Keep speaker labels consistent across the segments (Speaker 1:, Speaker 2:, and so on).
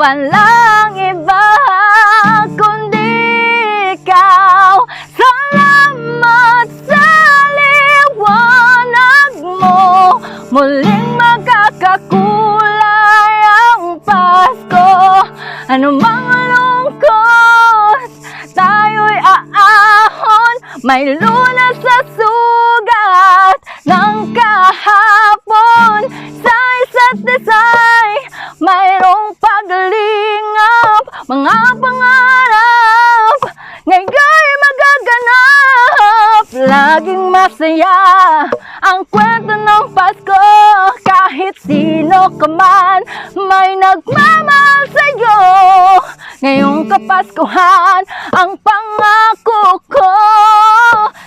Speaker 1: walang iba kundi ikaw. Salamat sa liwanag mo, muling magkakakulay ang Pasko. Anumang lungkot, tayo'y aahon, may lunas sa sugat ng kahapon. Sa isa't isa'y mayroong paglingap, mga pangarap ngayon'y magaganap. Laging masaya ang kwento ng Pasko, kahit sino ka man may nagmamahal sa'yo. Ngayong Kapaskuhan, ang pangako ko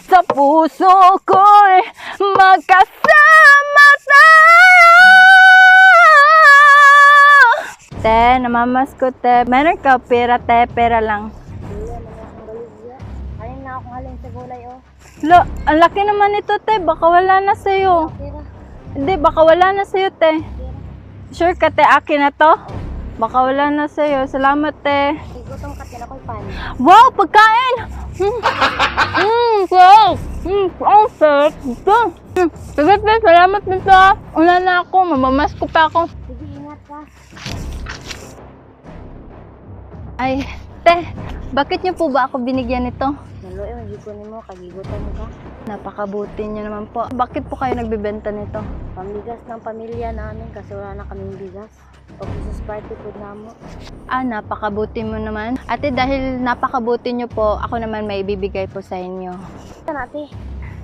Speaker 1: sa puso ko'y magkasama tayo. Te, namamasko te. Meron ka pera te, pera lang.
Speaker 2: Ayun na akong halin sa gulay, oh.
Speaker 1: Lo, ang laki naman ito te, baka wala na sa'yo.
Speaker 2: Pera.
Speaker 1: Hindi, baka wala na sa'yo te. Sure ka te, akin na to? Baka wala na sa'yo. Salamat te.
Speaker 2: Igutom ka din ako'y pan.
Speaker 1: Wow, pagkain! Wow! Ang sarap ito. Sige te, salamat nito. Una na ako, mamamasko pa ako.
Speaker 2: Sige, ingat ka.
Speaker 1: Ay, te, bakit niyo po ba ako binigyan nito?
Speaker 2: Naluoy, magigunin mo, kagigutom ka.
Speaker 1: Napakabuti niyo naman po. Bakit po kayo nagbebenta nito?
Speaker 2: Pambigas ng pamilya namin kasi wala na kaming bigas. O Jesus party food na mo.
Speaker 1: Ah, napakabuti mo naman. Ate, dahil napakabuti niyo po, ako naman may bibigay po sa inyo.
Speaker 2: Ito natin.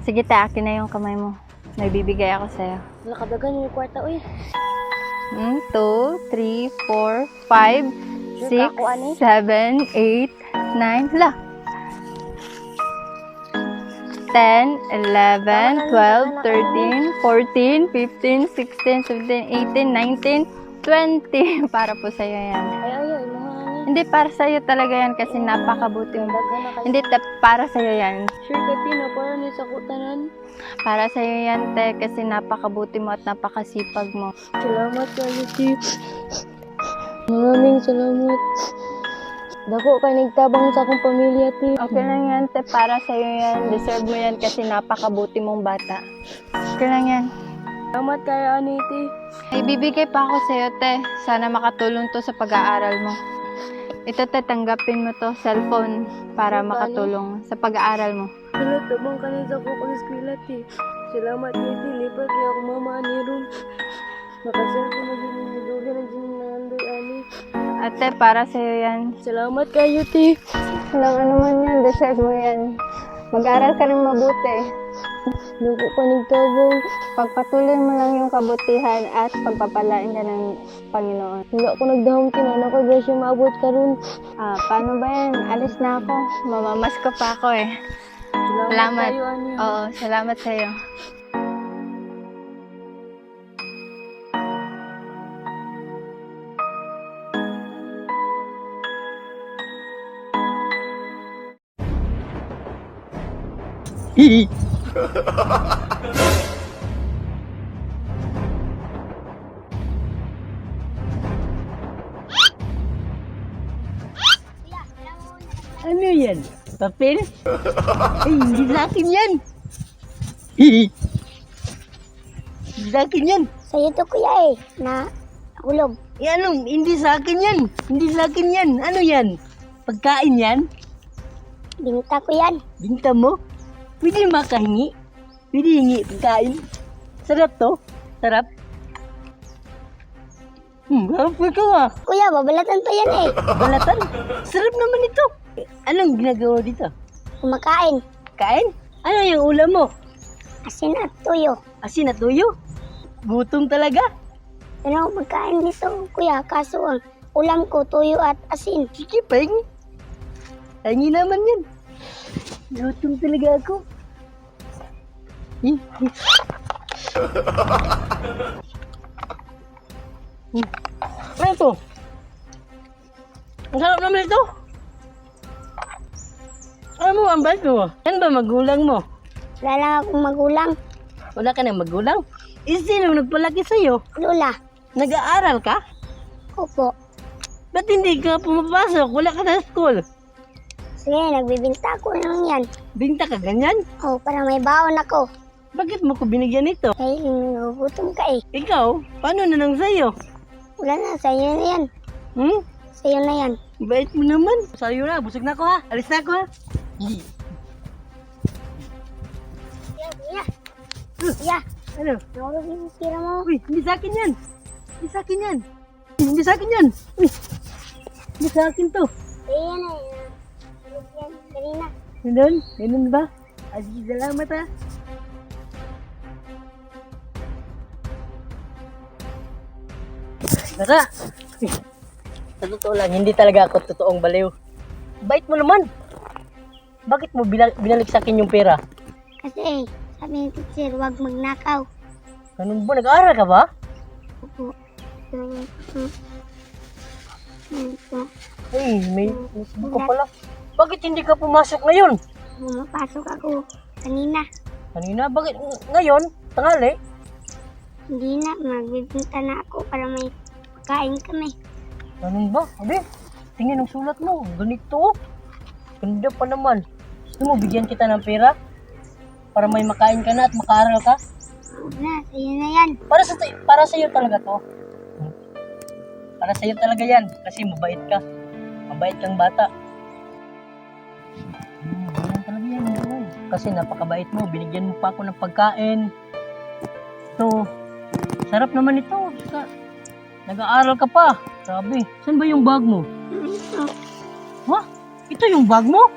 Speaker 1: Sige te, akin na yung kamay mo. May bibigay ako sa'yo.
Speaker 2: Wala kadagan yung kwarta, uy.
Speaker 1: 2, 3, 4, 5,
Speaker 2: Sure ka
Speaker 1: 6,
Speaker 2: ako, ani?
Speaker 1: 7, 8, 9, hala. 10, 11, 12, 13, 14, 15, 16, 17, 18, 19, 20. Para po sa'yo yan.
Speaker 2: Ay, mga ani.
Speaker 1: Hindi, para sa'yo talaga yan kasi napakabuti mo.
Speaker 2: Dagan na kayo.
Speaker 1: Hindi, para sa'yo yan.
Speaker 2: Sure ka, Tina, para ni sa kutanan.
Speaker 1: Para sa'yo yan, te, kasi napakabuti mo at napakasipag mo.
Speaker 2: Salamat kayo, Tip. Maraming salamat. Dako ka nagtabang sa akong pamilya, Tip.
Speaker 1: Okay lang yan, te, para sa'yo yan. Deserve mo yan kasi napakabuti mong bata. Okay lang yan.
Speaker 2: Salamat kayo, ani, Tip.
Speaker 1: Ay, bibigay pa ako sa'yo, te. Sana makatulong to sa pag-aaral mo. Ito, te, tanggapin mo to, cellphone, para makatulong sa pag-aaral mo.
Speaker 2: Salamat, tabang ka na sa akong pag-eskwela, Tip. Salamat, Tip. Lipat kaya ako mama, ani, ron. Makasal ko na din yung duga na din na andoy, ani.
Speaker 1: Ate, para sa'yo yan.
Speaker 2: Salamat kayo, Tip.
Speaker 1: Walang ano man yan, deserve mo yan. Mag-aral ka ng mabuti.
Speaker 2: Dako ka nagtabang.
Speaker 1: Pagpatuloy mo lang yung kabutihan at pagpapalain ka ng Panginoon.
Speaker 2: Wala ko nagdahong kinana ko, grasya maabot ka ron.
Speaker 1: Ah, paano ba yan? Alis na ako. Mamamasko pa ako eh. Salamat.
Speaker 2: Kayo, ani.
Speaker 1: Oo, salamat sa'yo.
Speaker 3: Ano yan? Papel? Ay, hindi sa akin yan. Hindi sa akin yan.
Speaker 2: Sa'yo to, kuya, eh. Na hulog.
Speaker 3: Eh, ano? Hindi sa akin yan. Hindi sa akin yan. Ano yan? Pagkain yan?
Speaker 2: Binta ko yan.
Speaker 3: Binta mo? Pwede makahingi? Pwede hingi pagkain? Sarap to? Sarap? Harap ka nga.
Speaker 2: Kuya, babalatan pa yan, eh.
Speaker 3: Balatan? Sarap naman ito. Eh, anong ginagawa dito?
Speaker 2: Kumakain.
Speaker 3: Kain? Ano yung ulam mo?
Speaker 2: Asin at tuyo.
Speaker 3: Asin at tuyo? Gutom talaga?
Speaker 2: Ano ako magkain dito, kuya? Kaso ang ulam ko, tuyo at asin.
Speaker 3: Sige, pahingi. Pahingi naman yan. Gutom talaga ako. Ano to? Ang sarap naman ito. Ano mo ang bait mo? Yan ba magulang mo?
Speaker 2: Wala lang akong magulang.
Speaker 3: Wala ka nang magulang? Sino nagpalaki sa'yo?
Speaker 2: Lola.
Speaker 3: Nag-aaral ka?
Speaker 2: Opo.
Speaker 3: Ba't hindi ka pumapasok? Wala ka na sa school.
Speaker 4: Sige, nagbibinta ko lang yan.
Speaker 3: Binta ka ganyan?
Speaker 4: Oh, para may baon ako.
Speaker 3: Bakit mo ko binigyan ito?
Speaker 4: Ay, nagugutom ka eh.
Speaker 3: Ikaw, paano na lang sa'yo?
Speaker 4: Wala na, sa'yo na yan.
Speaker 3: Hmm?
Speaker 4: Sa'yo na yan.
Speaker 3: Bait mo naman. Sa'yo na, busog na ako ha. Alis na ako ha.
Speaker 4: Yeah. Yeah.
Speaker 3: Ano?
Speaker 4: Nakulog yung tira mo.
Speaker 3: Uy, hindi sa akin yan. Hindi sa akin yan. Hindi sa akin yan. Uy, hindi sa akin to.
Speaker 4: Sa'yo na yan. Nakulog yan. Kanina.
Speaker 3: Ganun? Ganun ba? Ay, salamat ha. Nasa, sa totoo lang, hindi talaga ako totoong baliw. Bait mo naman. Bakit mo binalik sa akin yung pera?
Speaker 4: Kasi, sabi ni teacher, huwag magnakaw.
Speaker 3: Ganun ba? Nag-aaral ka ba?
Speaker 4: Opo. Ito.
Speaker 3: Ay, may Facebook ka pala. Bakit hindi ka pumasok ngayon?
Speaker 4: Pumapasok ako kanina.
Speaker 3: Kanina, bakit ngayon? Tanghali?
Speaker 4: Hindi na, magbibinta na ako para may pagkain kami.
Speaker 3: Ganun ba? Abi, tingin ang sulat mo. Ganito. Ganda pa naman. Gusto mo, bigyan kita ng pera? Para may makain ka na at makaaral ka?
Speaker 4: Huwag na, sa'yo na yan.
Speaker 3: Para sa iyo talaga to. Para sa iyo talaga yan. Kasi mabait ka. Mabait kang bata. Ganun talaga yan. Boy. Kasi napakabait mo. Binigyan mo pa ako ng pagkain. Ito. Sarap naman ito. Saka, nag-aaral ka pa. Grabe. Saan ba yung bag mo? Ha? Ito yung bag mo?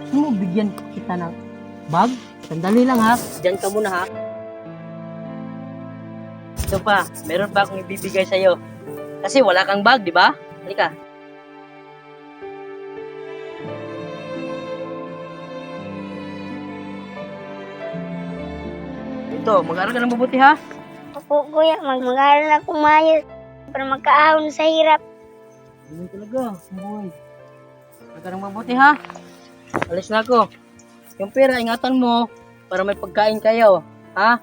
Speaker 3: Gusto mo bigyan kita ng bag? Sandali lang ha. Diyan ka muna ha. Ito pa, meron pa akong ibibigay sa'yo. Kasi wala kang bag, di ba? Halika. Ito, mag-aaral ka ng mabuti ha.
Speaker 4: Opo, kuya, mag-aaral ako mayos para magkaahon sa hirap.
Speaker 3: Ganun talaga, boy. Mag-aaral ka ng mabuti ha. Alis na ako. Yung pera, ingatan mo para may pagkain kayo. Ha?